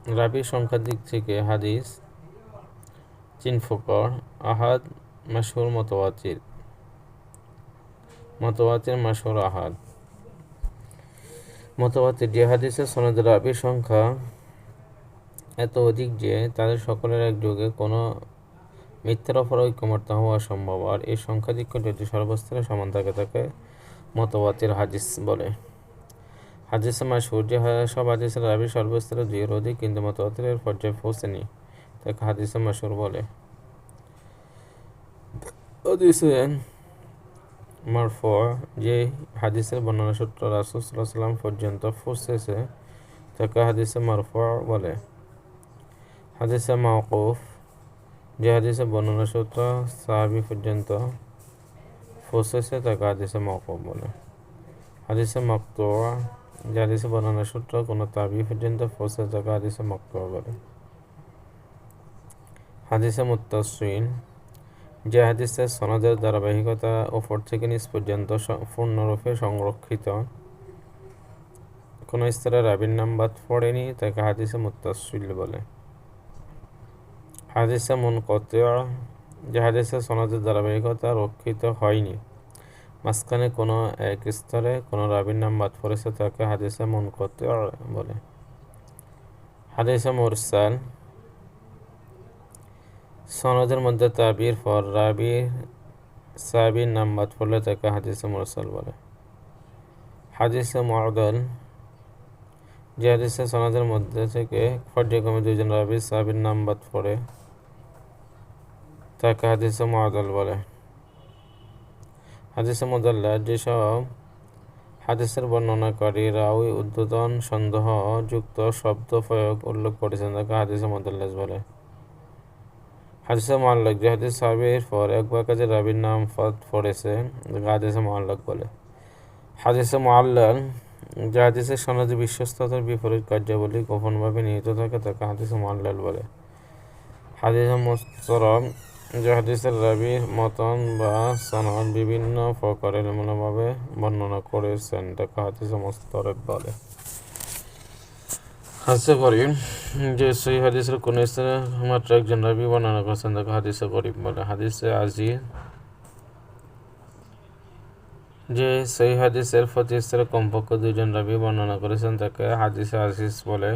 রাবির সংখ্যার দিক থেকে হাদিস 3 প্রকার: আহাদ, মাশহুর, মুতাওয়াতির। মুতাওয়াতির, মাশহুর, আহাদ। মুতাওয়াতির যে হাদিসের সনদে রাবির সংখ্যা এত অধিক যে তাদের সকলের একযোগে কোনো মিথ্যার অপর ঐকমত্য হওয়া সম্ভব, আর এই সংখ্যাধিক্য যদি সর্বস্তরে সমান থাকে তাকে মুতাওয়াতির হাদিস বলে। হাদিসে মাশহুর যে সব হাদিসের রাবি সর্বস্তরে 2 অধিক কিন্তু মুতাওয়াতিরের পর্যায়ে পৌঁছেনি তাকে হাদিসে মাশহুর বলে। হাদিসে মারফু যে হাদিসের বর্ণনা সূত্র রাসূল সাল্লাল্লাহু আলাইহি ওয়াসাল্লাম পর্যন্ত পৌঁছেছে তাকে হাদিসে মারফু বলে। হাদিসে মাওকুফ যে হাদিসের বর্ণনা সূত্র সাহাবী পর্যন্ত পৌঁছেছে তাকে হাদিসে মাওকুফ বলে। হাদিসে মাকতু যে হাদিসের বর্ণনা সূত্র কোনো তাবী পর্যন্ত পৌঁছে তাকে হাদিসে মাকতু বলে। হাদিসে মুত্তাসিল যে হাদিসের সনদের ধারাবাহিকতা উপর থেকে নিচ পর্যন্ত পূর্ণরূপে সংরক্ষিত, কোনো স্তরে রাবির নাম বাদ পড়েনি তাকে হাদিসে মুত্তাসিল বলে। হাদিসে মুনকাতি যে হাদিসের সনদের ধারাবাহিকতা রক্ষিত হয়নি, মাঝখানে কোনো এক স্তরে কোনো রাবির নাম বাদ পড়েছে তাকে হাদিসে মুনকাতি বলে। হাদিসে মুরসাল সনদের মধ্যে তাবির পর সাহাবীর নাম বাদ পড়লে তাকে হাদিসে মুরসাল বলে। হাদিসে মুআদাল যে হাদিসের সনদের মধ্যে থেকে পর্যায়ক্রমে 2 জন রাবী সাহাবীর নাম বাদ পড়ে তাকে হাদিসে মুআদাল বলে। হাদিসে মুদাল্লাস যেসব হাদিসের বর্ণনাকারী রাওয়ী উদ্বোধন সন্দেহ যুক্ত শব্দ প্রয়োগ উল্লেখ করেছেন তাকে হাদিসে মুদাল্লাস বলে। হাদিসে মুআল্লাক যে হাদিস সাহাবীর পর এক বা একাধিক রাবীর নাম বাদ পড়েছে তাকে হাদিসে মুআল্লাক বলে। হাদিসে মুআল্লাল যে হাদিসের সনদে বিশ্বস্ততার বিপরীত কার্যাবলী গোপনভাবে নিহিত থাকে তাকে হাদিসে মুআল্লাল বলে। হাদিসে মুস্তরব যে হাদিসের রাবীর মতন বা সনদ বিভিন্ন প্রকারের এমনভাবে বর্ণনা করেছেন তাকে হাদিসে মুস্তরব বলে। হাদিসে গরীব যে সেই হাদিসের কোন স্থানে মাত্র একজন রাবী বর্ণনা করেছেন তাকে হাদিসে গরীব বলে। হাদিসে আজিজ যে সেই হাদিসের প্রতি স্তরে কমপক্ষে 2 জন রাবী বর্ণনা করেছেন তাকে হাদিসে আজিজ বলে।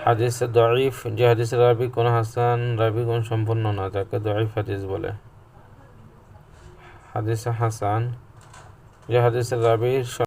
হাদিসে দঈফ যে হাদিসের রাবী কোন হাসান রাবী গুণ সম্পন্ন না তাকে দঈফ হাদিস বলে। হাদিসে হাসান যে হাদিসের রাবীর